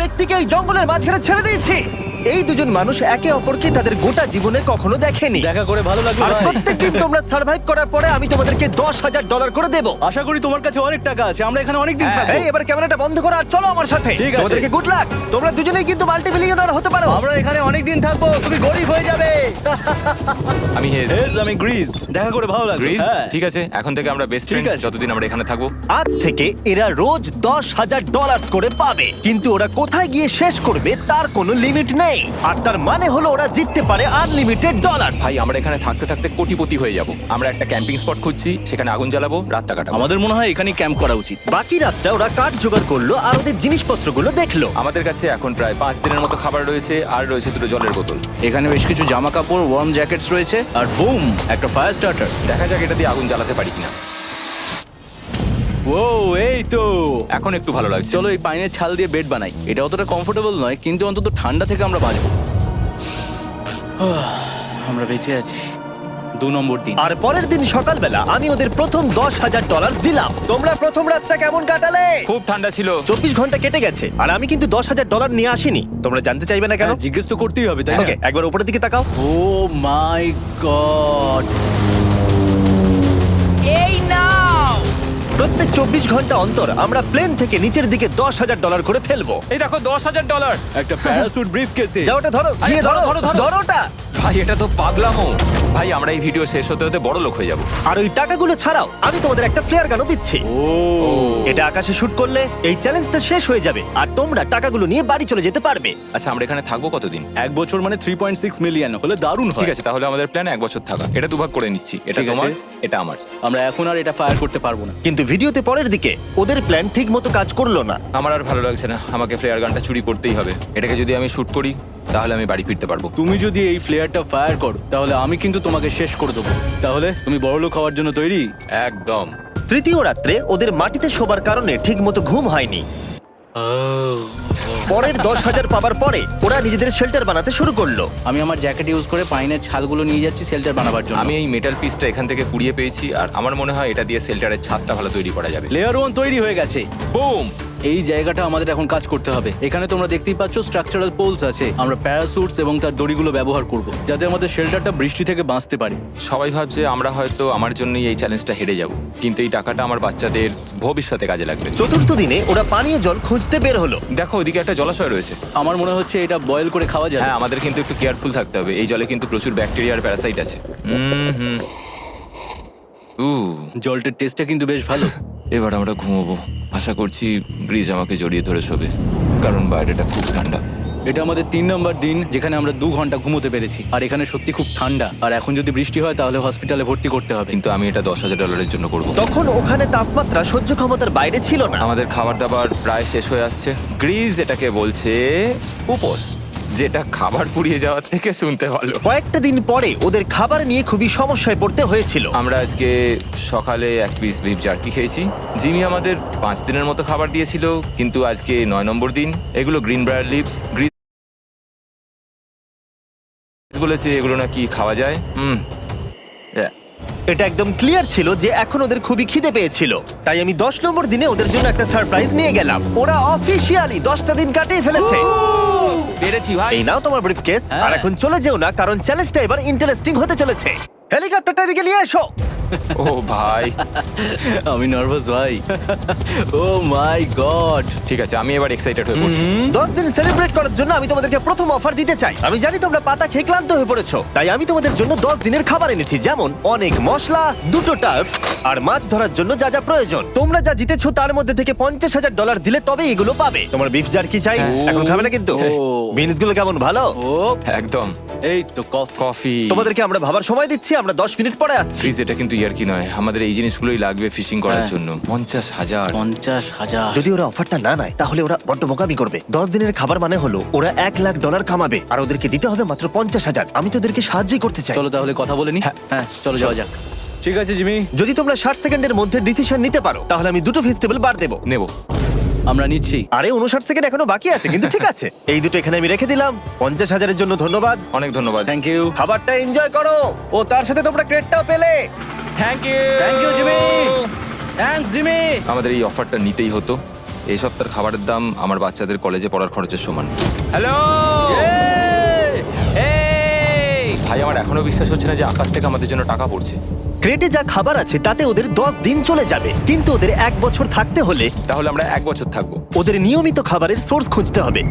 ব্যক্তিকে এই জঙ্গলের মাঝখানে ছেড়ে দিয়েছি। এই দুজন মানুষ একে অপরকে তাদের গোটা জীবনে কখনো দেখেনি। দেখা করে ভালো লাগলো আর ভাই। প্রত্যেকদিন তোমরা সার্ভাইভ করার পরে আমি তোমাদেরকে $10,000 করে দেবো। আশা করি তোমার কাছে অনেক টাকা আছে, আমরা এখানে অনেক দিন থাকবো। এই এবার ক্যামেরাটা বন্ধ করো আর চলো আমার সাথে। ঠিক আছে। তোমাদেরকে গুড লাক। তোমরা দুজনেই কিন্তু মাল্টিমিলিয়নার হতে পারো। আমরা এখানে অনেক দিন থাকবো, তুমি গরিব হয়ে যাবে। আমি হেজ। আমি গ্রিস। দেখা করে ভালো লাগলো। গ্রিস হ্যাঁ। ঠিক আছে, এখন থেকে আমরা বেস্ট ফ্রেন্ড আছে। যতদিন আমরা এখানে থাকবো। আজ থেকে এরা রোজ $10,000 করে পাবে, কিন্তু ওরা কোথায় গিয়ে শেষ করবে তার কোনো লিমিট নেই। আর তার মানে হলো ওরা জিততে পারে আনলিমিটেড ডলার। ভাই আমরা এখানে থাকতে থাকতে কোটিপতি হয়ে যাব। আমরা একটা ক্যাম্পিং স্পট খুঁজছি, সেখানে আগুন জ্বালাবো, রাতটা কাটাবো। আমাদের মনে হয় এখানেই ক্যাম্প করা উচিত। বাকি রাতটা ওরা কাঠ জোগাড় করলো আর ওদের জিনিসপত্রগুলো দেখলো। আমাদের কাছে এখন প্রায় 5 দিনের মতো খাবার রয়েছে, আর রয়েছে 2টো জলের বোতল। এখানে বেশ কিছু জামা কাপড়, ওয়ার্ম জ্যাকেটস রয়েছে, আর বুম, একটা ফায়ার স্টার্টার। দেখা যাক এটা দিয়ে আগুন জ্বালাতে পারি কিনা। ও এই তো। এখন একটু ভালো লাগছে। চলো এই পাইনের ছাল দিয়ে বেড বানাই। এটা অতটা কমফোর্টেবল নয়, কিন্তু অন্তত ঠান্ডা থেকে আমরা বাঁচবো। আমরা বেঁচে আছি। 2 নম্বর দিন। আর পরের দিন সকালবেলা আমি ওদের প্রথম $10,000 দিলাম। তোমরা প্রথম রাতটা কেমন কাটালে? খুব ঠান্ডা ছিল। 24 ঘন্টা কেটে গেছে আর আমি কিন্তু $10,000 নিয়ে আসিনি। তোমরা জানতে চাইবে না কেন? হ্যাঁ, জিজ্ঞেস তো করতেই হবে, তাই না? ওকে, একবার উপরের দিকে তাকাও। ও মাই গড। প্রত্যেক 24 ঘন্টা অন্তর আমরা প্লেন থেকে নিচের দিকে $10,000 করে ফেলবো। এই দেখো $10,000। একটা প্যারাসুট ব্রিফকেসে। যাও ওটা ধরো, আরে গিয়ে ধরো, ধরো, ধরো, ধরো। ধরো ওটা। ভাই এটা তো পাগলামো। ভাই আমরা এই ভিডিও শেষ হতে হতে বড় লোক হয়ে যাব। আর ওই টাকাগুলো ছাড়াও আমি তোমাদের একটা ফ্লেয়ার গানও দিচ্ছি। ও এটা আকাশে শুট করলে এই চ্যালেঞ্জটা শেষ হয়ে যাবে আর তোমরা টাকাগুলো নিয়ে বাড়ি চলে যেতে পারবে। আচ্ছা আমরা এখানে থাকবো কতদিন? 1 বছর মানে 3.6 মিলিয়ন হলে দারুণ হয়। ঠিক আছে, তাহলে আমাদের প্ল্যান 1 বছর থাকা। এটা দুভাগ করে নিচ্ছি, এটা ঠিক আছে। তোমার, এটা আমার। আমরা এখন আর এটা ফায়ার করতে পারবো না। কিন্তু ভিডিওতে পরের দিকে ওদের প্ল্যান ঠিক মতো কাজ করলো না। আমার আর ভালো লাগছে না, আমাকে ফ্লেয়ার গানটা চুরি করতেই হবে। এটাকে যদি আমি শুট করি তাহলে আমি বাড়ি ফিরতে পারবো। তুমি যদি এই ফ্লেয়ারটা ফায়ার করো তাহলে আমি কিন্তু তোমাকে শেষ করে দেবো। তাহলে তুমি বড়লোক হওয়ার জন্য তৈরি? একদম। তৃতীয় রাত্রে ওদের মাটিতে শোবার কারণে ঠিক মতো ঘুম হয়নি। পরের 10,000 পাবার পরে ওরা নিজেদের শেল্টার বানাতে শুরু করলো। আমি আমার জ্যাকেট ইউজ করে পাইনের ছালগুলো নিয়ে যাচ্ছি শেল্টার বানাবার জন্য। আমি এই মেটাল পিসটা এখান থেকে কুড়িয়ে পেয়েছি, আর আমার মনে হয় এটা দিয়ে শেল্টারের ছাদটা ভালো তৈরি করা যাবে। লেয়ার 1 তৈরি হয়ে গেছে। বুম! এই জায়গাটা আমাদের এখন কাজ করতে হবে। এখানে তোমরা দেখতেই পাচ্ছ স্ট্রাকচারাল পোলস আছে। আমরা প্যারাসুটস এবং তার দড়িগুলো ব্যবহার করব যাতে আমাদের শেল্টারটা বৃষ্টি থেকে বাঁচতে পারে। সবাই ভাবছে আমরা হয়তো আমার জন্যই এই চ্যালেঞ্জটা হেরে যাব, কিন্তু এই টাকাটা আমার বাচ্চাদের ভবিষ্যতে কাজে লাগবে। চতুর্থ দিনে ওরা পানীয় জল খুঁজতে বের হলো। দেখো ওইদিকে একটা জলাশয় রয়েছে। আমার মনে হচ্ছে এটা বয়েল করে খাওয়া যাবে। হ্যাঁ, আমাদের কিন্তু একটু কেয়ারফুল থাকতে হবে। এই জলে কিন্তু প্রচুর ব্যাকটেরিয়া আর প্যারাসাইট আছে। হুম। জলটার টেস্টটা কিন্তু বেশ ভালো। এবার আমরা ঘুমোবো। আশা করছি ব্রিজ আমাকে জড়িয়ে ধরে শোবে, কারণ বাইরেটা খুব ঠান্ডা। এটা আমাদের 3 নম্বর দিন যেখানে আমরা 2 ঘন্টা ঘুমোতে পেরেছি। আর এখানে সত্যি খুব ঠান্ডা। আর এখন যদি বৃষ্টি হয় তাহলে হসপিটালে ভর্তি করতে হবে। কিন্তু আমি এটা $10,000 জন্য করব। তখন ওখানে তাপমাত্রা সহ্য ক্ষমতার বাইরে ছিল না। আমাদের খাবার দাবার প্রায় শেষ হয়ে আসছে। গ্রিজ এটাকে বলছে উপোস, যেটা খাবার পুড়িয়ে যাওয়ার থেকে শুনতে ভালো। কয়েকটা দিন পরে ওদের খাবার নিয়ে খুবই সমস্যায় পড়তে হয়েছিল। আমরা আজকে সকালে 1 পিস বিফ জার্কি খেয়েছি। জিমি আমাদের 5 দিনের মতো খাবার দিয়েছিল, কিন্তু আজকে 9 নম্বর দিন। এগুলো গ্রিন ব্রায়ার লিভস। গ্রিজ বলেছে এগুলো নাকি খাওয়া যায়। এটা একদম ক্লিয়ার ছিল যে এখন ওদের খুবই খিদে পেয়েছিল। তাই আমি 10 নম্বর দিনে ওদের জন্য একটা সারপ্রাইজ নিয়ে গেলাম। ওরা অফিসিয়ালি 10টা দিন কাটিয়ে ফেলেছে। পেরেছি ভাই। এই নাও তোমার ব্রিফকেস। হ্যাঁ। আর এখন চলে যেও না, কারণ চ্যালেঞ্জটা এবার ইন্টারেস্টিং হতে চলেছে। হেলিকপ্টারটা এদিকে নিয়ে এসো। ও ভাই, আমি নার্ভাস ভাই। ও মাই গড। ঠিক আছে, আমি এবার এক্সাইটেড হয়ে পড়ছি। 10 দিন সেলিব্রেট করার জন্য আমি তোমাদেরকে প্রথম অফার দিতে চাই। আমি জানি তোমরা পাতা খেয়ে ক্লান্ত হয়ে পড়েছো, তাই আমি তোমাদের জন্য 10 দিনের খাবার এনেছি, যেমন অনেক মশলা, 2টো টার্ফ আর মাছ ধরার জন্য যা যা প্রয়োজন। তোমরা যা জিতেছো তার মধ্যে থেকে $50,000 দিলে তবে এগুলো পাবে। তোমার বিফ জার্কি চাই? এখন খাবে না কিন্তু। ও। বিনস গুলো কেমন, ভালো? ও একদম। এই তো কফি। কফি। তোমাদেরকে আমরা ভাবার সময় দিচ্ছি, আমরা 10 মিনিট পরে আসছি। গ্রিজ এটা কিন্তু ইয়ার কি নয়, আমাদের এই জিনিসগুলোই লাগবে ফিশিং করার হ্যাঁ। জন্য। 50,000। 50,000। যদি ওরা অফারটা না নেয় তাহলে ওরা বড্ড বোকামি করবে। 10 দিনের খাবার মানে হলো ওরা $1,00,000 কামাবে আর ওদেরকে দিতে হবে মাত্র 50,000। আমি তো ওদেরকে সাহায্যই করতে চাই। চলো তাহলে কথা বলে নি। হ্যাঁ চলো যাওয়া যাক। ঠিক আছে জিমি, যদি তোমরা 60 সেকেন্ডের মধ্যে ডিসিশন নিতে পারো তাহলে আমি 2টো ভেজিটেবল বার দেবো। নেব। আমরা নিচ্ছি। আরে 59 সেকেন্ড এখনো বাকি আছে, কিন্তু ঠিক আছে। এই দুটো এখানে আমি রেখে দিলাম। 50,000-এর জন্য ধন্যবাদ। অনেক ধন্যবাদ। Thank you. খাবারটা এনজয় করো। ও তার সাথে তোমরা ক্রেডটাও পেলে। Thank you. Thank you Jimmy. Thanks Jimmy. আমাদের এই অফারটা নিতেই হতো। এই সপ্তাহের খাবারের দাম আমার বাচ্চাদের কলেজে পড়ার খরচের সমান। হ্যালো ভাই, আমার এখনো বিশ্বাস হচ্ছে না যে আকাশ থেকে আমাদের জন্য টাকা পড়ছে। ক্রেটে যা খাবার আছে তাতে ওদের 10 দিন চলে যাবে, কিন্তু ওদের 1 বছর থাকতে হলে তাহলে আমরা 1 বছর থাকবো। ওদের নিয়মিত খাবারের সোর্স খুঁজতে হবে।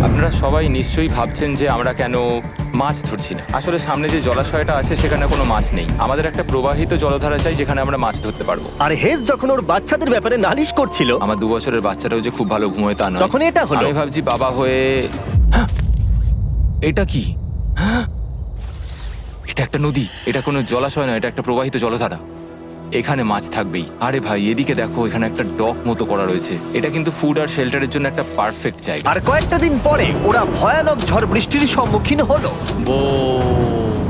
আপনারা সবাই নিশ্চয়ই ভাবছেন যে আমরা কেন মাছ ধরছি না। আসলে সামনে যে জলাশয়টা আছে সেখানে কোনো মাছ নেই। আমাদের একটা প্রবাহিত জলধারা চাই যেখানে আমরা মাছ ধরতে পারবো। আর হেজ যখন ওর বাচ্চাদের ব্যাপারে নালিশ করছিল, আমার 2 বছরের বাচ্চাটাও যে খুব ভালো ঘুমোয় তা নয়। তখন এটা হলো। আমি ভাবছি বাবা হয়ে এটা কি? এটা একটা নদী, এটা কোনো জলাশয় নয়, এটা একটা প্রবাহিত জলধারা। এখানে মাছ থাকবেই। আরে ভাই, এদিকে দেখো, এখানে একটা ডক মতো করা রয়েছে। এটা কিন্তু ফুড আর শেল্টারের জন্য একটা পারফেক্ট জায়গা। আর কয়েকটা দিন পরে ওরা ভয়ানক ঝড় বৃষ্টির সম্মুখীন হলো।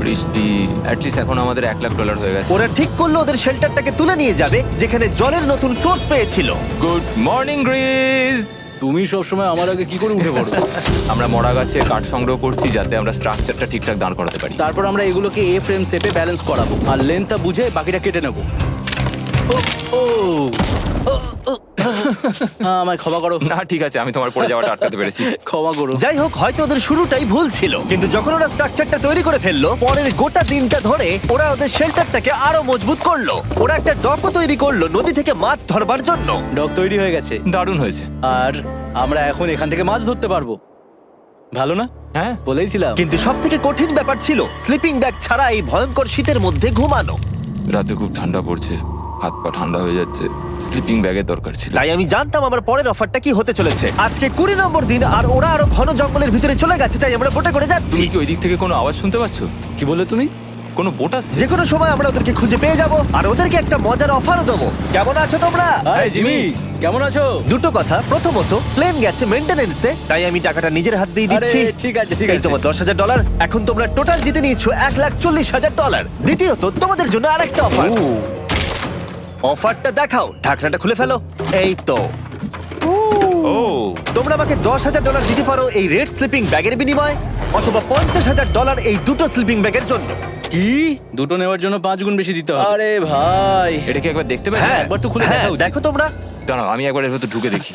বৃষ্টি অ্যাটলিস্ট এখন আমাদের $1,00,000 হয়ে গেছে। ওরা ঠিক করলো ওদের শেল্টারটাকে তুলে নিয়ে যাবে, যেখানে জলের নতুন সোর্স পেয়েছিল। Good morning Greece. তুমি সবসময় আমার আগে কি করে উঠে পড়ো? আমরা মরা গাছের কাঠ সংগ্রহ করছি যাতে আমরা স্ট্রাকচারটা ঠিকঠাক দাঁড় করাতে পারি। তারপর আমরা এগুলোকে এ ফ্রেম শেপে ব্যালেন্স করাবো আর লেন্থটা বুঝে বাকিটা কেটে নেবো। আমায় ক্ষমা করো। না ঠিক আছে, আমি তোমার পড়ে যাওয়াটা আটকাতে পেরেছি। ক্ষমা করো। যাই হোক, হয়তো ওদের শুরুটাই ভুল ছিল, কিন্তু যখন ওরা স্ট্রাকচারটা তৈরি করে ফেললো, পরের গোটা দিনটা ধরে ওরা ওদের শেল্টারটাকে আরো মজবুত করলো। ওরা একটা ডকও তৈরি করলো নদী থেকে মাছ ধরবার জন্য। ডক তৈরি হয়ে গেছে দারুণ হয়েছে। আর আমরা এখন এখান থেকে মাছ ধরতে পারবো। ভালো না? হ্যাঁ, বলেইছিলাম। কিন্তু সব থেকে কঠিন ব্যাপার ছিল স্লিপিং ব্যাগ ছাড়া এই ভয়ঙ্কর শীতের মধ্যে ঘুমানো। রাতে খুব ঠান্ডা পড়ছে, হাত পা ঠান্ডা হয়ে যাচ্ছে। স্লিপিং ব্যাগের দরকার ছিল। তাই আমি জানতাম আমার পরের অফারটা কি হতে চলেছে। আজকে 20 নম্বর দিন, আর ওরা আরো ঘন জঙ্গলের ভিতরে চলে গেছে, তাই আমরা বোটে করে যাচ্ছি। তুমি কি ওই দিক থেকে কোনো আওয়াজ শুনতে পাচ্ছ? কি বললে তুমি? কোনো বোট আসছে? যে কোনো সময় আমরা ওদেরকে খুঁজে পেয়ে যাব, আর ওদেরকে একটা মজার অফারও দেবো। কেমন আছো তোমরা? আরে জিমি, কেমন আছো? দুটো কথা, প্রথমত প্লেন গেছে মেইনটেনেন্সে, তাই আমি টাকাটা নিজের হাত দিয়ে আরে দিচ্ছি। ঠিক আছে ঠিক এই আছে। তোমার $10,000। এখন তোমরা টোটাল জিতে নিয়েছো $1,40,000। দ্বিতীয়ত তোমাদের জন্য আরেকটা অফার। অফারটা দেখাও, ঢাকনাটা খুলে ফেলো। এই তো, ও তোমরা আমাকে $10,000 দিতে পারো এই রেড স্লিপিং ব্যাগের বিনিময়ে, অথবা $50,000 এই দুটো স্লিপিং ব্যাগের জন্য। কি? দুটো নেওয়ার জন্য 5 গুণ বেশি দিতে হবে? আরে ভাই, এটা কি একবার দেখতে পারি? হ্যাঁ, একবার তো খুলে দেখা উচিত। দেখো তোমরা। দাঁড়াও, আমি একবার এর ভেতর ঢুকে দেখি।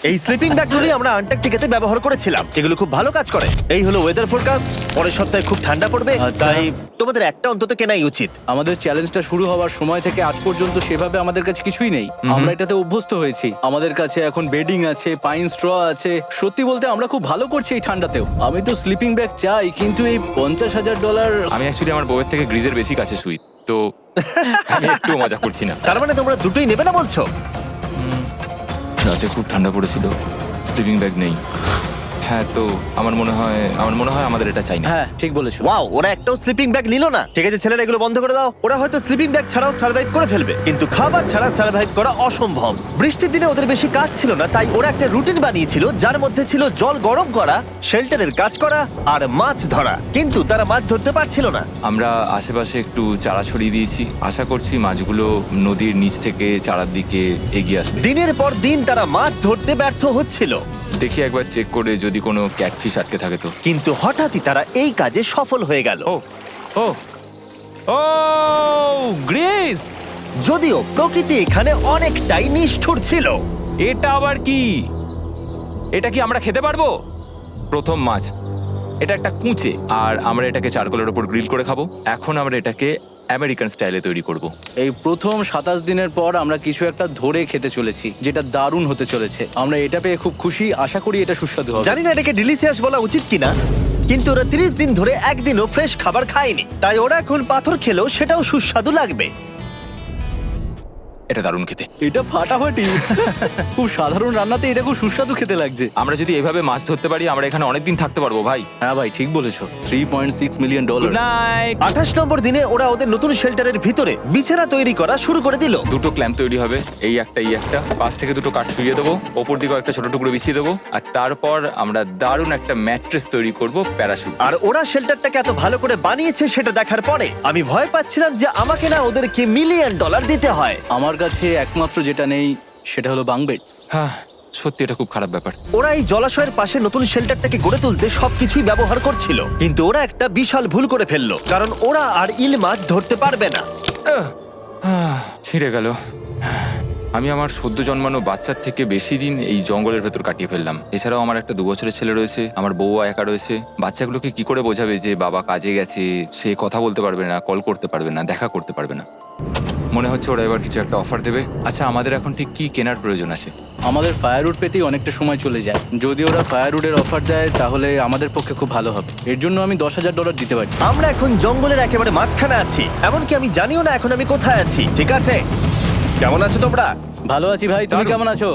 এই স্লিপিং ব্যাগগুলি আমরা আন্টার্কটিকাতে ব্যবহার করেছিলাম, এগুলো খুব ভালো কাজ করে। এই হলো ওয়েদার ফোরকাস্ট, পরের সপ্তাহে খুব ঠান্ডা পড়বে, আচ্ছা। তাই তোমাদের একটা অন্তত কেনাই উচিত। আমাদের চ্যালেঞ্জটা শুরু হওয়ার সময় থেকে আজ পর্যন্ত সেভাবে আমাদের কাছে কিছুই নেই। আমরা এটাতে অভ্যস্ত হয়েছি। আমাদের কাছে এখন বেডিং আছে, পাইন স্ট্র আছে। সত্যি বলতে আমরা খুব ভালো করছি এই ঠান্ডাতেও। আমি তো স্লিপিং ব্যাগ চাই, কিন্তু এই $50,000। আমি অ্যাকচুয়ালি আমার বউয়ের থেকে গ্রিজের বেশি কাছে শুই, তো আমি একটু মজা করছি না। তার মানে তোমরা দুটোই নেবে না বলছো? রাতে খুব ঠান্ডা পড়েছিল, স্লিপিং ব্যাগ নেই। হ্যাঁ, তো আমার মনে হয় আমাদের এটা চাই না। হ্যাঁ ঠিক বলেছো। ওয়াও, ওরা একটাও স্লিপিং ব্যাগ নিল না। ঠিক আছে ছেলেরা, এগুলো বন্ধ করে দাও। ওরা হয়তো স্লিপিং ব্যাগ ছাড়াও সার্ভাইভ করে ফেলবে, কিন্তু খাবার ছাড়া সার্ভাইভ করা অসম্ভব। বৃষ্টির দিনে ওদের বেশি কাজ ছিল না, তাই ওরা একটা রুটিন বানিয়েছিল যার মধ্যে ছিল জল গরম করা, শেল্টারের কাজ করা আর মাছ ধরা। কিন্তু তারা মাছ ধরতে পারছিল না। আমরা আশেপাশে একটু চারা ছড়িয়ে দিয়েছি, আশা করছি মাছগুলো নদীর নিচ থেকে চারার দিকে এগিয়ে আসবে। দিনের পর দিন তারা মাছ ধরতে ব্যর্থ হচ্ছিল, দেখি একবার চেক করে যদি কোনো ক্যাটফিশ আটকে থাকে তো। কিন্তু হঠাৎই তারা এই কাজে সফল হয়ে গেল। ও ও ও গ্রেস, যদিও প্রকৃতি এখানে অনেকটাই নিষ্ঠুর ছিল। এটা আবার কি? এটা কি আমরা খেতে পারবো? প্রথম মাছ। এটা একটা কুঁচে, আর আমরা এটাকে চারকোলের উপর গ্রিল করে খাবো। এখন আমরা এটাকে আমেরিকান স্টাইলে তৈরি করব। এই প্রথম 27 দিনের পর আমরা কিছু একটা ধরে খেতে চলেছি, যেটা দারুণ হতে চলেছে। আমরা এটা পেয়ে খুব খুশি, আশা করি এটা সুস্বাদু হবে। জানি না এটাকে ডিলিশিয়াস বলা উচিত কিনা, কিন্তু ওরা 30 দিন ধরে একদিনও ফ্রেশ খাবার খায়নি, তাই ওরা এখন পাথর খেলেও সেটাও সুস্বাদু লাগবে। এটা দারুণ খেতে। এটা ফাটাফাটি। খুব সাধারণ রান্নাতে এটা খুব সুস্বাদু খেতে লাগছে। আমরা যদি এভাবে মাছ ধরতে পারি, আমরা এখানে অনেকদিন থাকতে পারবো ভাই। হ্যাঁ ভাই, ঠিক বলেছো। $3.6 মিলিয়ন। Good night. 28 নম্বর দিনে ওরা ওদের নতুন শেল্টারের ভিতরে বিছানা তৈরি করা শুরু করে দিল। দুটো ক্ল্যাম্প তৈরি হবে, এই একটা, পাশ থেকে দুটো কাঠ শুইয়ে দেবো, ওপর দিকে একটা ছোট টুকরো বিছিয়ে দেবো, আর তারপর আমরা দারুণ একটা ম্যাট্রেস তৈরি করব, প্যারাশুট। আর ওরা শেল্টারটাকে এত ভালো করে বানিয়েছে সেটা দেখার পরে আমি ভয় পাচ্ছিলাম যে আমাকে না ওদেরকে $1 মিলিয়ন দিতে হয়। আমার কাছে একমাত্র যেটা নেই সেটা হলো বাঙ্ক বেডস। হ্যাঁ, সত্যি এটা খুব খারাপ ব্যাপার। ওরা এই জলাশয়ের পাশে নতুন শেল্টারটাকে গড়ে তুলতে সবকিছুই ব্যবহার করছিল, কিন্তু ওরা একটা বিশাল ভুল করে ফেললো, কারণ ওরা আর ইল মাছ ধরতে পারবে না। ছিঁড়ে গেল। আমি আমার সদ্য জন্মানো বাচ্চার থেকে বেশি দিন এই জঙ্গলের ভেতর কাটিয়ে ফেললাম। এছাড়াও আমার একটা 2 বছরের ছেলে রয়েছে, আমার বউ একা রয়েছে। বাচ্চাগুলোকে কি করে বোঝাবে যে বাবা কাজে গেছে, সে কথা বলতে পারবে না, কল করতে পারবে না, দেখা করতে পারবে না। মনে হচ্ছে ওরা এবার কিছু একটা অফার দেবে। আচ্ছা, আমাদের এখন ঠিক কি কেনার প্রয়োজন আছে? আমাদের ফায়ারউড পেতেই অনেকটা সময় চলে যায়। যদি ওরা ফায়ারউডের অফার দেয় তাহলে আমাদের পক্ষে খুব ভালো হবে। এর জন্য আমি $10,000 দিতে পারি। আমরা এখন জঙ্গলের একেবারে মাঝখানে আছি, এমনকি আমি জানিও না এখন আমি কোথায় আছি। ঠিক আছে, কেমন আছো তোমরা? ভালো আছি ভাই, তুমি দারুণ। কেমন আছো?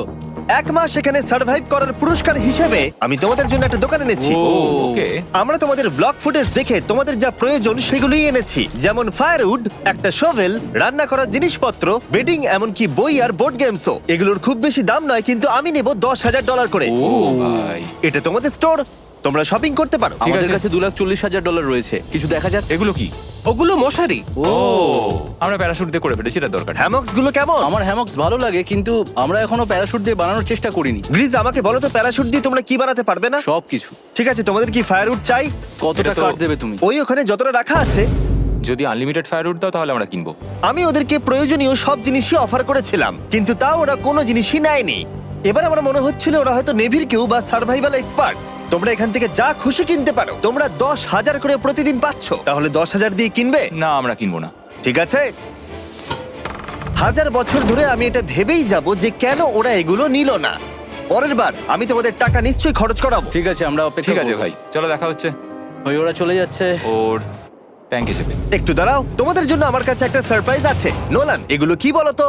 1 মাস এখানে সার্ভাইভ করার পুরস্কার হিসেবে আমি তোমাদের জন্য একটা দোকান এনেছি। ও। ওকে। আমরা তোমাদের ব্লগ ফুটেজ দেখে তোমাদের যা প্রয়োজন সেগুলোই এনেছি, যেমন ফায়ারউড, একটা শোভেল, রান্না করার জিনিসপত্র, বেডিং, এমনকি বই আর বোর্ড গেমসও। এগুলোর খুব বেশি দাম নয়, কিন্তু আমি নেব $10,000 করে। ও ভাই, এটা তোমাদের স্টোর, তোমরা শপিং করতে পারো। ঠিক আমাদের আছে। কাছে $2,40,000 রয়েছে। কিছু দেখা যাক। এগুলো কি? ওগুলো মশারি। ও, আমরা প্যারাশুট দিয়ে করে ফেলেছি, এটা দরকার নেই। হ্যামক্স গুলো কেমন? আমার হ্যামক্স ভালো লাগে, কিন্তু আমরা এখনো প্যারাশুট দিয়ে বানানোর চেষ্টা করিনি। গ্রিজ, আমাকে বলো তো, প্যারাশুট দিয়ে তোমরা কি বানাতে পারবে না? সবকিছু। ঠিক আছে, তোমাদের কি ফায়ারউড চাই? কতটা এটা তো- কাট দেবে তুমি? ওই ওখানে যতটা রাখা আছে। যদি আনলিমিটেড ফায়ারউড দাও তাহলে আমরা কিনবো। আমি ওদেরকে প্রয়োজনীয় সব জিনিসই অফার করেছিলাম, কিন্তু তাও ওরা কোনো জিনিসই নেয়নি। এবার আমার মনে হচ্ছিল ওরা হয়তো নেভির কেউ বা সার্ভাইভাল এক্সপার্ট। তোমরা এখান থেকে যা খুশি কিনতে পারো। তোমরা 10,000 করে প্রতিদিন পাচ্ছ, তাহলে 10,000 দিয়ে কিনবে? না, আমরা কিনবো না। ঠিক আছে। 1000 বছর ধরে আমি এটা ভেবেই যাব যে কেন ওরা এগুলো নিল না। পরের বার আমি তোমাদের টাকা নিশ্চয়ই খরচ করাবো। ঠিক আছে, আমরা অপেক্ষা ঠিক আছে করব। ভাই, চলো দেখা হচ্ছে। ওই ওরা চলে যাচ্ছে। ওর ট্যাঙ্ক হিসেবে। একটু দাঁড়াও, তোমাদের জন্য আমার কাছে একটা সারপ্রাইজ আছে। নোলান, এগুলো কি বলো তো?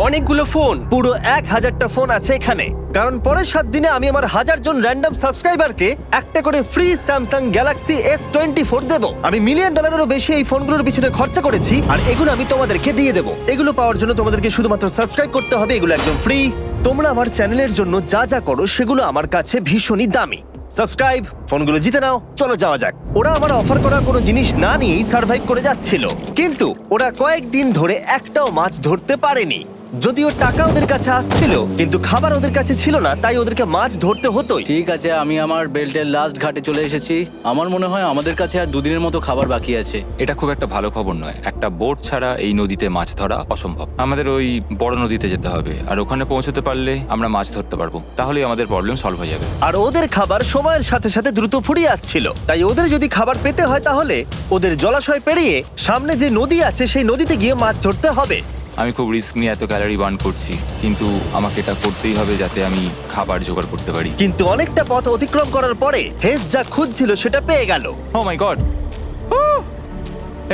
অনেকগুলো ফোন। পুরো 1000টা ফোন আছে এখানে, কারণ পরের 7 দিনে আমি আমার 1000 জন র্যান্ডম সাবস্ক্রাইবারকে একটা করে ফ্রি স্যামসাং গ্যালাক্সি S24 দেবো। আমি $1 মিলিয়নেরও বেশি এই ফোনগুলোর পিছনে খরচা করেছি, আর এগুলো আমি তোমাদেরকে দিয়ে দেবো। এগুলো পাওয়ার জন্য তোমাদেরকে শুধুমাত্র সাবস্ক্রাইব করতে হবে, এগুলো একদম ফ্রি। তোমরা আমার চ্যানেলের জন্য যা যা করো সেগুলো আমার কাছে ভীষণই দামি। সাবস্ক্রাইব, ফোনগুলো জিতে নাও। চলো যাওয়া যাক। ওরা আমার অফার করা কোনো জিনিস না নিয়েই সার্ভাইভ করে যাচ্ছিল, কিন্তু ওরা কয়েকদিন ধরে একটাও মাছ ধরতে পারেনি। যদিও টাকা ওদের কাছে আসছিল, কিন্তু খাবার ওদের কাছে ছিল না, তাই ওদেরকে মাছ ধরতে হতোই। ঠিক আছে, আমি আমার বেল্টের লাস্ট ঘাটে চলে এসেছি। আমার মনে হয় আমাদের কাছে আর 2 দিনের মতো খাবার বাকি আছে। এটা খুব একটা ভালো খবর নয়। একটা বোট ছাড়া এই নদীতে মাছ ধরা অসম্ভব। আমাদের ওই বড় নদীতে যেতে হবে, আর ওখানে পৌঁছতে পারলে আমরা মাছ ধরতে পারবো। তাহলেই আমাদের প্রবলেম সলভ হয়ে যাবে। আর ওদের খাবার সময়ের সাথে সাথে দ্রুত ফুরিয়ে আসছিল, তাই ওদের যদি খাবার পেতে হয় তাহলে ওদের জলাশয় পেরিয়ে সামনে যে নদী আছে সেই নদীতে গিয়ে মাছ ধরতে হবে। আমি খুব রিস্ক নিয়ে এত ক্যালোরি বার্ন করছি, কিন্তু আমাকে এটা করতেই হবে যাতে আমি খাবার জোগাড় করতে পারি। কিন্তু অনেকটা পথ অতিক্রম করার পরে হেস যা খুঁজছিল সেটা পেয়ে গেল। ও মাই গড,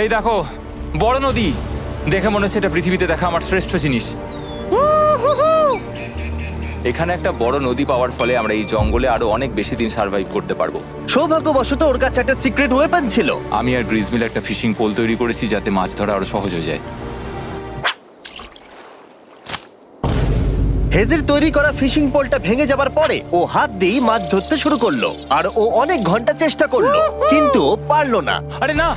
এই দেখো বড় নদী। দেখে মনে হচ্ছে এটা পৃথিবীতে দেখা আমার শ্রেষ্ঠ জিনিস। এখানে একটা বড় নদী পাওয়ার ফলে আমরা এই জঙ্গলে আরো অনেক বেশি দিন সার্ভাইভ করতে পারবো। সৌভাগ্যবশত ওর কাছে একটা সিক্রেট ওয়েপন ছিল। আমি আর গ্রিজমিল একটা ফিশিং পোল তৈরি করেছি যাতে মাছ ধরা আরো সহজ হয়ে যায়। হেজের তৈরি করা ফিশিং পোলটা ভেঙে যাবার পরে ও হাত দিয়ে মাছ ধরতে শুরু করলো, আর ও অনেক ঘন্টা চেষ্টা করলো, কিন্তু ও পারলো না। আরে না,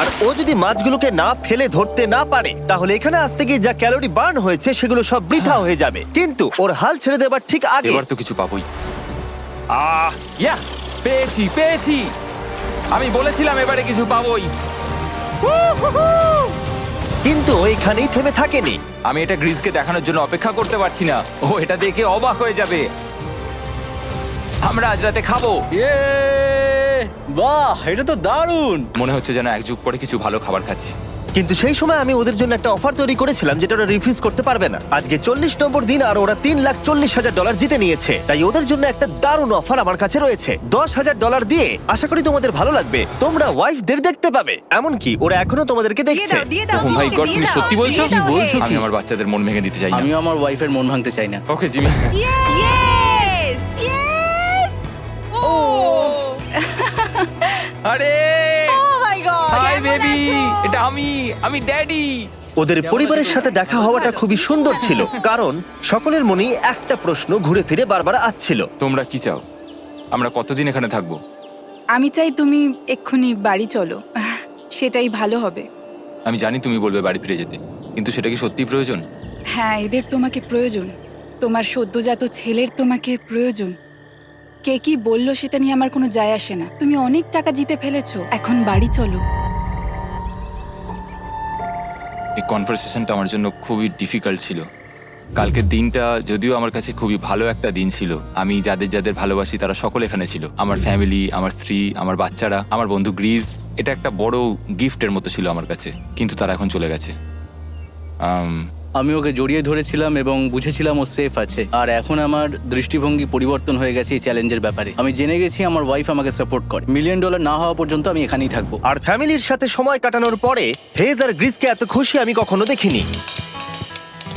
আর ও যদি মাছগুলোকে না ফেলে ধরতে না পারে তাহলে এখানে আসতে গিয়ে যা ক্যালোরি বার্ন হয়েছে সেগুলো সব বৃথা হয়ে যাবে। কিন্তু ওর হাল ছেড়ে দেবার ঠিক আগে এবার তো কিছু পাবোই। ইয়া, পেয়েছি পেয়েছি। আমি বলেছিলাম এবারে কিছু পাবোই। কিন্তু ও এখানেই থেমে থাকেনি। আমি এটা গ্রিজকে দেখানোর জন্য অপেক্ষা করতে পারছি না। ও এটা দেখে অবাক হয়ে যাবে। আমরা আজ রাতে খাবো। ইয়ে! বাহ, এটা তো দারুণ। মনে হচ্ছে যেন এক যুগ পরে কিছু ভালো খাবার খাচ্ছি। কিন্তু সেই সময় আমি ওদের জন্য একটা অফার তৈরি করেছিলাম যেটা ওরা রিফিউজ করতে পারবে না। আজকে 40 নম্বর দিন আর ওরা $3,40,000 জিতে নিয়েছে, তাই ওদের জন্য একটা দারুণ অফার আমার কাছে রয়েছে। $10,000 দিয়ে আশা করি তোমাদের ভালো লাগবে। তোমরা ওয়াইফদের দেখতে পাবে, এমনকি ওরা এখনো তোমাদেরকে দেখছে। ও মাই গড, তুমি সত্যি বলছো? কি বলছো? আমি আমার বাচ্চাদের মন ভেঙে দিতে চাই না। আমিও আমার ওয়াইফের মন ভাঙতে চাই না। Okay Jimmy. Yes! Yes! Oh! আরে Oh my God! হাই কেমন বেবি, আছো? এটা আমি ড্যাডি। ওদের পরিবারের সাথে দেখা হওয়াটা খুবই সুন্দর ছিল, কারণ সকলের মনেই একটা প্রশ্ন ঘুরে ফিরে বারবার আসছিল। তোমরা কি চাও? আমরা কতদিন এখানে থাকবো? আমি চাই তুমি এক্ষুনি বাড়ি চলো, সেটাই ভালো হবে। আমি জানি তুমি বলবে বাড়ি ফিরে যেতে, কিন্তু সেটা কি সত্যি প্রয়োজন? হ্যাঁ, এদের তোমাকে প্রয়োজন। তোমার সদ্যজাত ছেলের তোমাকে প্রয়োজন। কে কি বললো সেটা নিয়ে আমার কোনো যায় আসে না। তুমি অনেক টাকা জিতে ফেলেছো, এখন বাড়ি চলো। এই কনভারসেশনটা আমার জন্য খুবই ডিফিকাল্ট ছিল। কালকের দিনটা যদিও আমার কাছে খুবই ভালো একটা দিন ছিল। আমি যাদের যাদের ভালোবাসি তারা সকলে এখানে ছিল, আমার ফ্যামিলি, আমার স্ত্রী, আমার বাচ্চারা, আমার বন্ধু গ্রিজ। এটা একটা বড় গিফটের মতো ছিল আমার কাছে, কিন্তু তারা এখন চলে গেছে। আমি ওকে জড়িয়ে ধরেছিলাম এবং বুঝেছিলাম ও সেফ আছে। আর এখন আমার দৃষ্টিভঙ্গি পরিবর্তন হয়ে গেছে এই চ্যালেঞ্জের ব্যাপারে। আমি জেনে গেছি আমার ওয়াইফ আমাকে সাপোর্ট করে। $1 মিলিয়ন না হওয়া পর্যন্ত আমি এখানেই থাকবো। আর ফ্যামিলির সাথে সময় কাটানোর পরে হেজ আর গ্রিসকে এত খুশি আমি কখনো দেখিনি।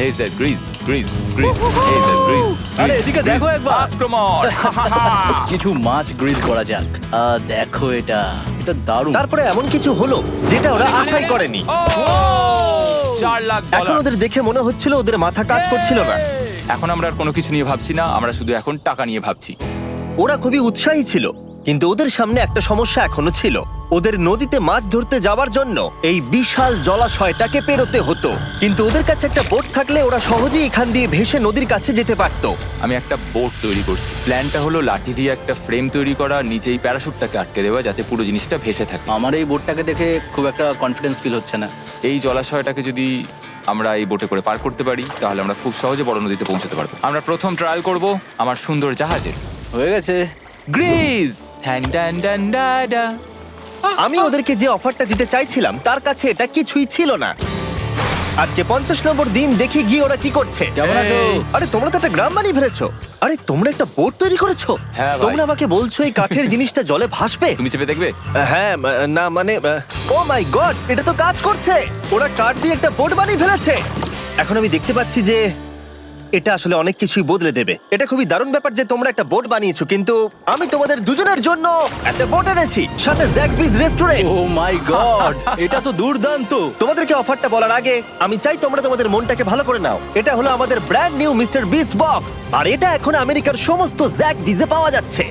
হেজার গ্রিজ, গ্রিজ, গ্রিজ, হেজার গ্রিজ। আরে এদিকে দেখো একবার। আক্রমণ! কিছু মাছ গ্রিল করা যাক। দেখো এটা দারুণ। তারপরে এমন কিছু হলো যেটা ওরা আশাই করেনি। ও! 4 লাখ এখন ডলার। ওদের দেখে মনে হচ্ছিল ওদের মাথা কাজ করছিল না। এখন আমরা আর কোনো কিছু নিয়ে ভাবছি না, আমরা শুধু এখন টাকা নিয়ে ভাবছি। ওরা খুবই উৎসাহী ছিল, কিন্তু ওদের সামনে একটা সমস্যা এখনো ছিল। ওদের নদীতে মাছ ধরতে যাওয়ার জন্য এই বিশাল জলাশয়টাকে পেরোতে হতো, কিন্তু ওদের কাছে একটা বোট থাকলে ওরা সহজেই এখান দিয়ে ভেসে নদীর কাছে যেতে পারতো। আমি একটা বোট তৈরি করছি। প্ল্যানটা হলো লাঠি দিয়ে একটা ফ্রেম তৈরি করা, নিচেই প্যারাশুটটাকে আটকে দেওয়া, যাতে পুরো জিনিসটা ভেসে থাকে। আমার এই বোটটাকে দেখে খুব একটা কনফিডেন্স ফিল হচ্ছে না। এই জলাশয়টাকে যদি আমরা এই বোটে করে পার করতে পারি তাহলে আমরা খুব সহজে বড় নদীতে পৌঁছতে পারবো। আমরা প্রথম ট্রায়াল করব আমার সুন্দর জাহাজের। হয়ে গেছে। গ্রিজ! ঠ্যান ড্যান ড্যান ডা ডা। আমি ওদেরকে যে অফারটা দিতে চাইছিলাম তার কাছে এটা কিছুই ছিল না। আজকে 50 নম্বর দিন, দেখি গিয়ে ওরা কি করছে। কেমন আছো? আরে তোমরা তো একটা গ্রাম বানিয়ে ফেলেছো। আরে তোমরা একটা বোট তৈরি করেছো? হ্যাঁ ভাই। তোমরা আমাকে বলছো এই কাঠের জিনিসটা জলে ভাসবে? তুমি চেপে দেখবে? হ্যাঁ, না মানে ও মাই গড, এটা তো কাজ করছে। ওরা কাঠ দিয়ে একটা বোট বানিয়ে ফেলেছে। এখন আমি দেখতে পাচ্ছি যে এটা আসলে অনেক কিছুই বদলে দেবে। এটা খুবই দারুণ ব্যাপার যে তোমরা একটা বোট বানিয়েছো, কিন্তু আমি তোমাদের দুজনের জন্য একটা বোট এনেছি, সাথে জ্যাকবিজ রেস্টুরেন্ট। ও মাই গড, এটা তো দুর্দান্ত। তোমাদেরকে অফারটা বলার আগে আমি চাই তোমরা তোমাদের মনটাকে ভালো করে নাও। এটা হলো আমাদের brand new Mister Beast box, আর এটা এখন আমেরিকার সমস্ত জ্যাক বিজে পাওয়া যাচ্ছে।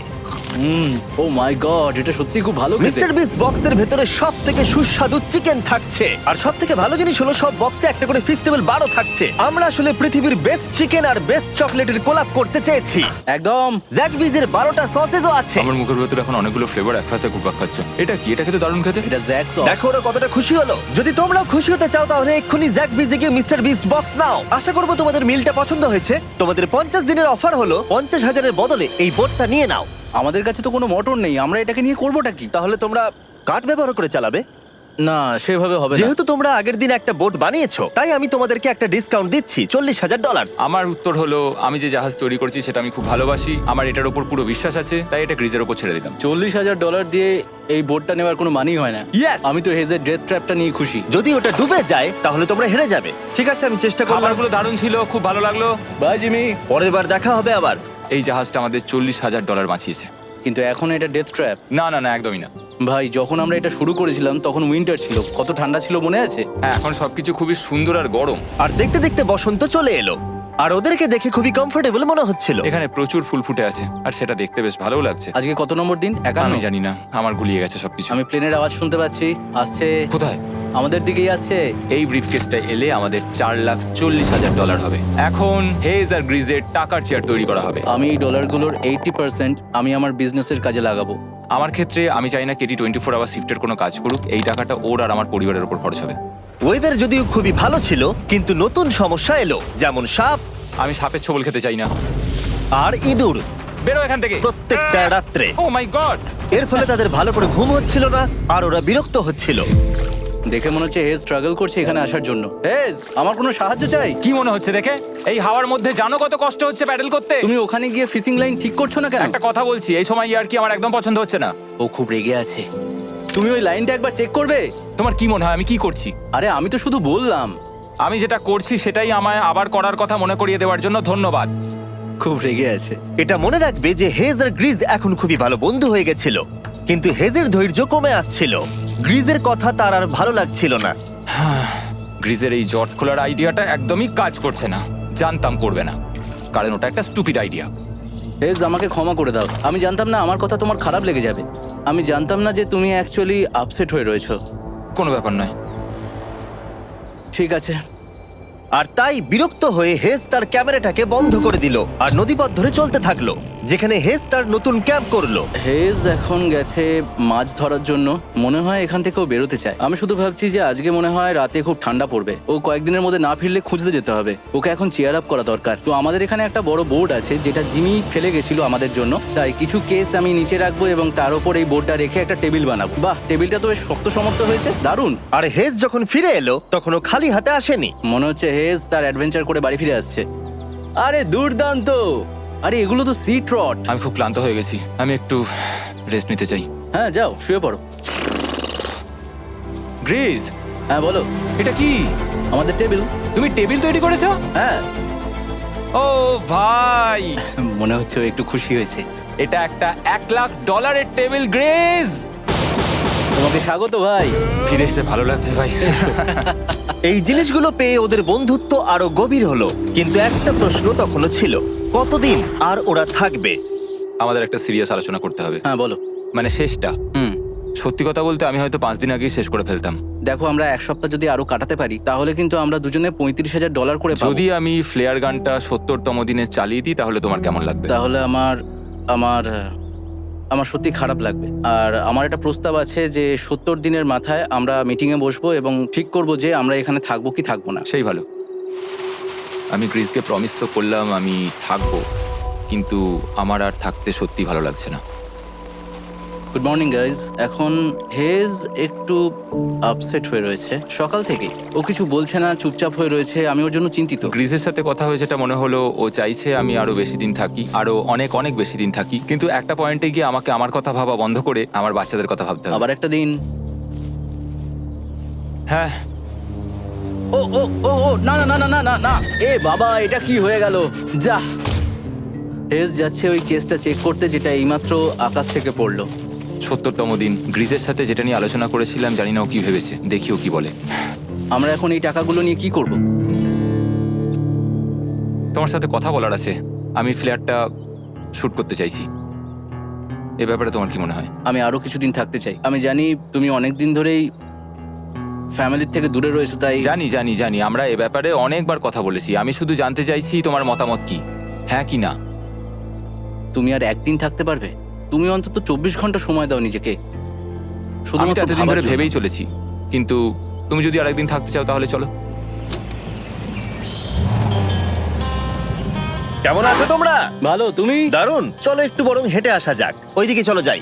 ও মাই গড, এটা সত্যি খুব ভালো খেতে। মিস্টার বিস্ট বক্সের ভেতরে সব থেকে সুস্বাদু চিকেন থাকছে, আর সব থেকে ভালো জিনিস হলো সব বক্সে একটা করে ফেস্টিভ্যাল বারও থাকছে। আমরা আসলে পৃথিবীর বেস্ট চিকেন আর বেস্ট চকলেটের কোলাপ করতে চেয়েছি। একদম। জ্যাক বিজের 12টা সসেজও আছে। আমার মুখের ভেতরে এখন অনেকগুলো ফ্লেভার একসাথে ঘুরপাক খাচ্ছে। এটা কি? এটা খেতে দারুণ খেতে। এটা জ্যাক সস। দেখো ওরা কতটা খুশি হলো। যদি তোমরাও খুশি হতে চাও তাহলে এক্ষুনি জ্যাক বিজে গিয়ে মিস্টার বিস্ট বক্স নাও। আশা করবো তোমাদের মিলটা পছন্দ হয়েছে। তোমাদের 50 দিনের অফার হলো 50,000-এর বদলে এই বোটটা নিয়ে নাও। আমাদের কাছে তো কোনো মোটর নেই, আমরা এটাকে নিয়ে করবোটা কি? তাহলে তোমরা কাঠ ব্যবহার করে চালাবে? না, সেভাবে হবে না। যেহেতু তোমরা আগের দিন একটা বোট বানিয়েছো, তাই আমি তোমাদেরকে একটা ডিসকাউন্ট দিচ্ছি, $40,000। আমার উত্তর হলো আমি যে জাহাজ তৈরি করছি সেটা আমি খুব ভালোবাসি, আমার এটার উপর পুরো বিশ্বাস আছে, তাই এটা গ্রিজের উপর ছেড়ে দিলাম। $40,000 দিয়ে এই বোটটা নেওয়ার কোনো মানেই হয় না। Yes! আমি তো হেজের ডেথ ট্র্যাপটা নিয়ে খুশি। যদি ওটা ডুবে যায় তাহলে তোমরা হেরে যাবে। ঠিক আছে, আমি চেষ্টা করলাম। খাবারগুলো দারুণ ছিল, খুব ভালো লাগলো। Bye Jimmy. পরের বার দেখা হবে আবার। এই জাহাজটা আমাদের $40,000 বাঁচিয়েছে। কিন্তু এখন এটা ডেথ ট্র্যাপ। না না না, একদমই না। ভাই, যখন আমরা এটা শুরু করেছিলাম তখন উইন্টার ছিল, কত ঠান্ডা ছিল মনে আছে? হ্যাঁ, এখন সবকিছু খুবই সুন্দর আর গরম। আর দেখতে দেখতে বসন্ত চলে এলো, আর ওদেরকে দেখে খুবই কমফোর্টেবল মনে হচ্ছিল। এখানে প্রচুর ফুল ফুটে আছে আর সেটা দেখতে বেশ ভালোও লাগছে। আজকে কত নম্বর দিন? আমি 51। জানি না, আমার গুলিয়ে গেছে সবকিছু। আমি প্লেনের আওয়াজ শুনতে পাচ্ছি, আসছে। কোথায়? আমাদের দিকেই আসছে। এই ব্রিফকেসটা এলে আমাদের $4,40,000 হবে। এখন হেজ আর গ্রিজের টাকার চেয়ার তৈরি করা হবে। আমি এই ডলারগুলোর 80% আমি আমার বিজনেসের কাজে লাগাবো। আমার ক্ষেত্রে আমি চাই না কেটি 24 আওয়ার শিফটের কোনো কাজ করুক। এই টাকাটা ওর আর আমার পরিবারের উপর খরচ হবে। ওয়েদার যদিও খুবই ভালো ছিল, কিন্তু নতুন সমস্যা এলো, যেমন সাপ আমি সাপের ছোবল খেতে চাই না। আর ইঁদুর বেরো এখান থেকে প্রত্যেকটা রাত্রে। ও মাই গড! এর ফলে তাদের ভালো করে ঘুম হচ্ছিল না, আর ওরা বিরক্ত হচ্ছিল। দেখে মনে হচ্ছে হেজ স্ট্রাগল করছে এখানে আসার জন্য। হেজ, আমার কোনো সাহায্য চাই? কি মনে হচ্ছে দেখে? এই হাওয়ার মধ্যে জানো কত কষ্ট হচ্ছে প্যাডেল করতে? তুমি ওখানে গিয়ে ফিশিং লাইন ঠিক করছো না কেন? একটা কথা বলছি, এই সময় ইয়ার কি আমার একদম পছন্দ হচ্ছে না। ও খুব রেগে আছে। তুমি ওই লাইনটা একবার চেক করবে? তোমার কি মনে হয় আমি কি করছি? আরে আমি তো শুধু বললাম। আমি যেটা করছি সেটাই আমায় আবার করার কথা মনে করিয়ে দেওয়ার জন্য ধন্যবাদ। খুব রেগে আছে। এটা মনে রাখবে যে হেজ আর গ্রিজ এখন খুবই ভালো বন্ধু হয়ে গেছিল, কিন্তু হেজের ধৈর্য কমে আসছিল। গ্রিজের কথা তার আর ভালো লাগছিল না। গ্রিজের এই জট খোলার আইডিয়াটা একদমই কাজ করছে না। জানতাম করবে না, কারণ ওটা একটা স্টুপিড আইডিয়া। হেজ, আমাকে ক্ষমা করে দাও। আমি জানতাম না আমার কথা তোমার খারাপ লেগে যাবে। আমি জানতাম না যে তুমি অ্যাকচুয়ালি আপসেট হয়ে রয়েছো। কোনো ব্যাপার নয়। ঠিক আছে। আর তাই বিরক্ত হয়ে হেজ তার ক্যামেরাটাকে বন্ধ করে দিল আর নদীপথ ধরে চলতে থাকলো, যেখানে হেজ তার নতুন ক্যাম্প করলো। হেজ এখন গেছে মাছ ধরার জন্য। মনে হয় এখান থেকেও বেরোতে চায়। আমি শুধু ভাবছি যে আজকে মনে হয় রাতে খুব ঠান্ডা পড়বে। ও কয়েকদিনের মধ্যে না ফিরলে খুঁজতে যেতে হবে। ওকে এখন চেয়ার আপ করা দরকার। তো আমাদের এখানে একটা বড় বোর্ড আছে যেটা জিমি ফেলে গেছিল আমাদের জন্য। তাই কিছু কেস আমি নিচে রাখবো এবং তার উপর এই বোর্ডটা রেখে একটা টেবিল বানাবো। বাহ, টেবিলটা তো বেশ শক্ত সমর্থ হয়েছে, দারুণ। আর হেজ যখন ফিরে এলো তখন ও খালি হাতে আসেনি। মনে হচ্ছে হেজ তার অ্যাডভেঞ্চার করে বাড়ি ফিরে আসছে। আরে দুর্দান্ত! আরে এগুলো তো সি ট্রট। আমি খুব ক্লান্ত হয়ে গেছি, আমি একটু রেস্ট নিতে চাই। হ্যাঁ, যাও শুয়ে পড়ো। গ্রেস, হ্যাঁ বলো। এটা কি? আমাদের টেবিল। তুমি টেবিল তৈরি করেছো? হ্যাঁ, ও ভাই, মনে হচ্ছে ও একটু খুশি হয়েছে। এটা একটা $1,00,000 টেবিল। গ্রেস, তোমাকে স্বাগত ভাই। ফিরে এসে ভালো লাগছে ভাই। এই জিনিসগুলো পেয়ে ওদের বন্ধুত্ব আরো গভীর হলো, কিন্তু একটা প্রশ্ন তখনও ছিল, কতদিন আর ওরা থাকবে? আমাদের একটা সিরিয়াস আলোচনা করতে হবে, হ্যাঁ বলো। মানে শেষটা। সত্যি কথা বলতে আমি হয়তো 5 দিন আগেই শেষ করে ফেলতাম। দেখো, আমরা এক সপ্তাহ যদি আরো কাটাতে পারি তাহলে কিন্তু আমরা দুজনে $35,000 করে পাবো। যদি আমি ফ্লেয়ার গানটা 70তম দিনে চালিয়ে দিই তাহলে তোমার কেমন লাগবে? তাহলে আমার আমার আমার সত্যি খারাপ লাগবে। আর আমার একটা প্রস্তাব আছে যে 70 দিনের মাথায় আমরা মিটিংয়ে বসবো এবং ঠিক করব যে আমরা এখানে থাকবো কি থাকবো না। সেই ভালো। আমি গ্রিসকে প্রমিস তো করলাম আমি থাকবো, কিন্তু আমার আর থাকতে সত্যি ভালো লাগছে না। Good morning guys. এখন হেজ একটু আপসেট হয়ে রয়েছে সকাল থেকে। ও কিছু বলছে না, চুপচাপ হয়ে রয়েছে। আমি ওর জন্য চিন্তিত। গ্রিসের সাথে কথা হয়ে যেটা মনে হলো, ও চাইছে আমি আরো বেশি দিন থাকি, আরো অনেক অনেক বেশি দিন থাকি। কিন্তু একটা পয়েন্টে গিয়ে আমাকে আমার কথা ভাবা বন্ধ করে আমার বাচ্চাদের কথা ভাবতে হবে। আবার একটা দিন। হ্যাঁ, ও ও ও ও না না না না না না না, এ বাবা, এটা কি হয়ে গেল? যা, হেজ যাচ্ছে ওই কেসটা চেক করতে যেটা এইমাত্র আকাশ থেকে পড়লো। 70তম দিন। গ্রিসের সাথে যেটা নিয়ে আলোচনা করেছিলাম, জানি না ও কি ভেবেছে, দেখি ও কি বলে। আমরা এখন এই টাকাগুলো নিয়ে কি করব? তোমার সাথে কথা বলার আছে। আমি ফ্ল্যাটটা শুট করতে চাইছি। এ ব্যাপারে তোমার কি মনে হয়? আমি আরো কিছুদিন থাকতে চাই। আমি জানি তুমি অনেক দিন ধরেই ফ্যামিলির থেকে দূরে রয়েছো, তাই জানি জানি জানি, আমরা এ ব্যাপারে অনেকবার কথা বলেছি। আমি শুধু জানতে চাইছি তোমার মতামত কি, হ্যাঁ কি না। তুমি আর একদিন থাকতে পারবে? তুমি অন্তত 24 ঘন্টা সময় দাও নিজেকে। আমি তো শুধুমাত্র এতদিন ভাবার ধরে জন্য। ভেবেই চলেছি, কিন্তু তুমি যদি আরেকদিন থাকতে চাও তাহলে চলো। কেমন আছো তোমরা? ভালো, তুমি? দারুণ। চলো একটু বরং হেঁটে আসা যাক, ওইদিকে চলো যাই।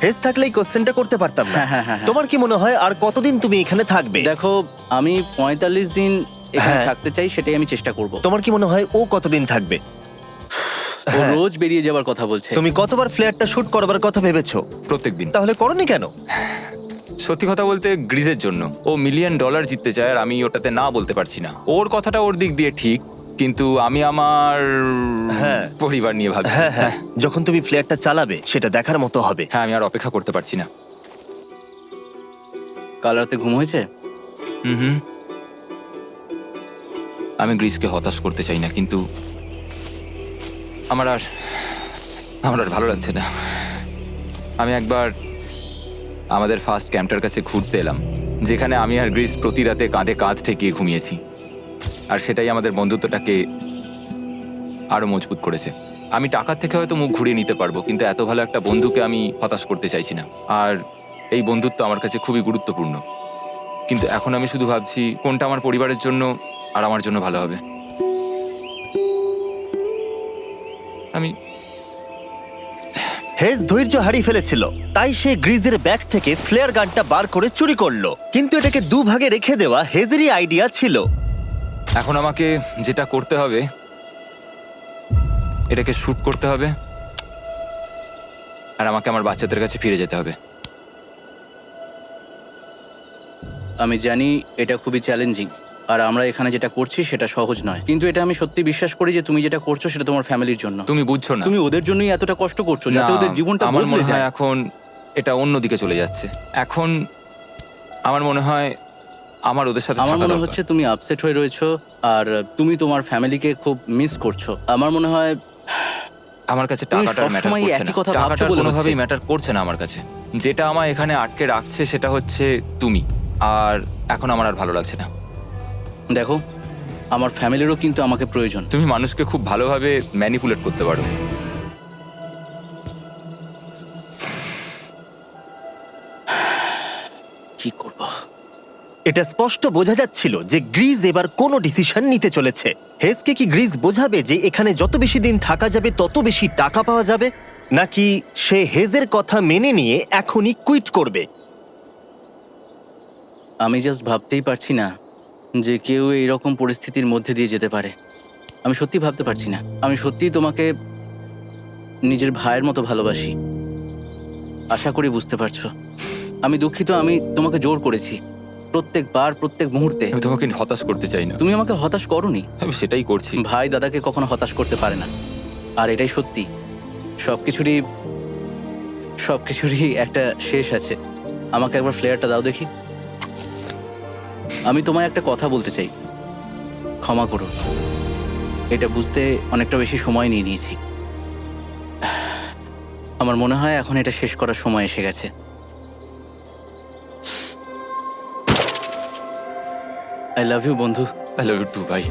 হেজ থাকলে এই কোশ্চেনটা করতে পারতাম না। হ্যাঁ। তোমার কি মনে হয় আর কতদিন তুমি এখানে থাকবে? দেখো, আমি 45 দিন এখানে হ্যাঁ। থাকতে চাই, সেটাই আমি চেষ্টা করব। তোমার কি মনে হয় ও কতদিন থাকবে? ও রোজ বেরিয়ে যাবার কথা বলছে। তুমি কতবার ফ্ল্যাটটা শুট করবার কথা ভেবেছো? প্রত্যেকদিন। তাহলে করনি কেন? সত্যি কথা বলতে গ্রিজের জন্য। ও $1,000,000 জিততে চায় আর আমি ওটাতে না বলতে পারছি না। ওর কথাটা ওর দিক দিয়ে ঠিক, কিন্তু আমি আমার হ্যাঁ। পরিবার নিয়ে ভাবছি। হ্যাঁ, যখন তুমি ফ্ল্যাটটা চালাবে সেটা দেখার মতো হবে। হ্যাঁ, আমি আর অপেক্ষা করতে পারছি না। কাল রাতে ঘুম হয়েছে? হুম। আমি গ্রিসকে হতাশ করতে চাই না, কিন্তু আমার আর ভালো লাগছে না। আমি একবার আমাদের ফার্স্ট ক্যাম্পটার কাছে ঘুরতে এলাম, যেখানে আমি আর গ্রিস প্রতি রাতে কাঁধে কাঁধ ঠেকিয়ে ঘুমিয়েছি, আর সেটাই আমাদের বন্ধুত্বটাকে আরো মজবুত করেছে। আমি টাকার থেকে হয়তো মুখ ঘুরিয়ে নিতে পারবো, কিন্তু এত ভালো একটা বন্ধুকে আমি হতাশ করতে চাইছি না। আর এই বন্ধুত্ব আমার কাছে খুবই গুরুত্বপূর্ণ। কিন্তু এখন আমি শুধু ভাবছি কোনটা আমার পরিবারের জন্য আর আমার জন্য ভালো হবে। আমি হেজ ধৈর্য হারিয়ে ফেলেছিল, তাই সে গ্রিজের ব্যাগ থেকে ফ্লেয়ার গানটা বার করে চুরি করলো। কিন্তু এটাকে দুভাগে রেখে দেওয়া হেজেরই আইডিয়া ছিল। এখন আমাকে যেটা করতে হবে, এটাকে শুট করতে হবে, আর আমাকে আমার বাচ্চাদের কাছে ফিরে যেতে হবে। আমি জানি এটা খুবই চ্যালেঞ্জিং, আর আমরা এখানে যেটা করছি সেটা সহজ নয়, কিন্তু এটা আমি সত্যি বিশ্বাস করি যে তুমি যেটা করছো সেটা তোমার ফ্যামিলির জন্য। তুমি বুঝছো না, তুমি ওদের জন্যই এতটা কষ্ট করছো যাতে না, ওদের জীবনটা আমার বদলে মনে হয় যায়। এখন এটা অন্যদিকে চলে যাচ্ছে। এখন আমার মনে হয় আমার ওদের সাথে আমার থাকা মনে দরকার। হচ্ছে তুমি আপসেট হয়ে রয়েছো আর তুমি তোমার ফ্যামিলিকে খুব মিস করছো। আমার মনে হয় আমার কাছে তুমি টাকাটার ম্যাটার সবসময় করছে একই না। কথা ভাবছো টাকাটার বলে কোনোভাবেই হচ্ছে। ম্যাটার করছে না আমার কাছে। যেটা আমায় এখানে আটকে রাখছে সেটা হচ্ছে তুমি, আর এখন আমার আর ভালো লাগছে না। দেখো, আমার ফ্যামিলিরও কিন্তু আমাকে প্রয়োজন। তুমি মানুষকে খুব ভালোভাবে ম্যানিপুলেট করতে পারো। কি করব? এটা স্পষ্ট বোঝা যাচ্ছিল যে গ্রিজ এবার কোনো ডিসিশন নিতে চলেছে। হেজকে কি গ্রিজ বোঝাবে যে এখানে যত বেশি দিন থাকা যাবে তত বেশি টাকা পাওয়া যাবে, নাকি সে হেজের কথা মেনে নিয়ে এখনই কুইট করবে? আমি জাস্ট ভাবতেই পারছি না যে কেউ এইরকম পরিস্থিতির মধ্যে দিয়ে যেতে পারে। আমি সত্যি ভাবতে পারছি না। আমি সত্যিই তোমাকে নিজের ভাইয়ের মতো ভালোবাসি। আশা করি বুঝতে পারছো। আমি দুঃখিত, আমি তোমাকে জোর করেছি প্রত্যেকবার, প্রত্যেক মুহূর্তে। আমি তোমাকে হতাশ করতে চাই না, তুমি আমাকে হতাশ করোনি। আমি সেটাই করছি। ভাই দাদাকে কখনো হতাশ করতে পারে না, আর এটাই সত্যি। সবকিছুরই একটা শেষ আছে। আমাকে একবার ফ্লেয়ারটা দাও দেখি। আমি তোমায় একটা কথা বলতে চাই, ক্ষমা করো। এটা বুঝতে অনেকটা বেশি সময় নিয়ে নিয়েছি। আমার মনে হয় এখন এটা শেষ করার সময় এসে গেছে। আই লাভ ইউ বন্ধু। আই লাভ ইউ টু ভাই।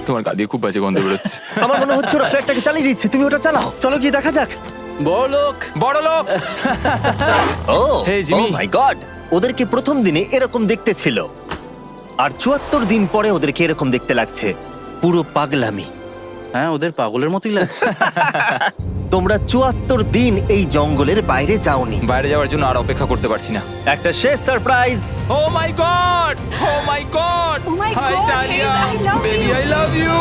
তোমার গা দিয়ে খুব বাজে গন্ধ বেরোচ্ছে। আমার মনে হচ্ছে ওরা ফ্ল্যাটটাকে চালিয়ে দিচ্ছে। তুমি ওটা চালাও, চলো গিয়ে দেখা যাক। বড়লোক। বড় লোক। ও Hey, Jimmy. মাই গড, ওদেরকে প্রথম দিনে এরকম দেখতে ছিল, আর ৭৪ দিন পরে ওদেরকে এরকম দেখতে লাগছে। পুরো পাগলামি। হ্যাঁ, ওদের পাগলের মতোই লাগছে। তোমরা ৭৪ দিন এই জঙ্গলের বাইরে যাওনি। বাইরে যাওয়ার জন্য আর অপেক্ষা করতে পারছি না। একটা শেষ surprise. Oh my God, oh my God, Oh my hi God, Dalia, Hayes, I love baby you. I love you.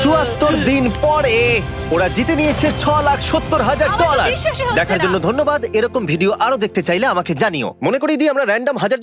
৭৪ দিন পরে ওরা জিতে নিয়েছে $৬,৭০,০০০। আমার তো বিশ্বাসই হচ্ছে দেখার না। জন্য ধন্যবাদ। এরকম ভিডিও আরো দেখতে চাইলে আমাকে জানিও। মনে করিয়ে দিই, আমরা র্যান্ডম ১,০০০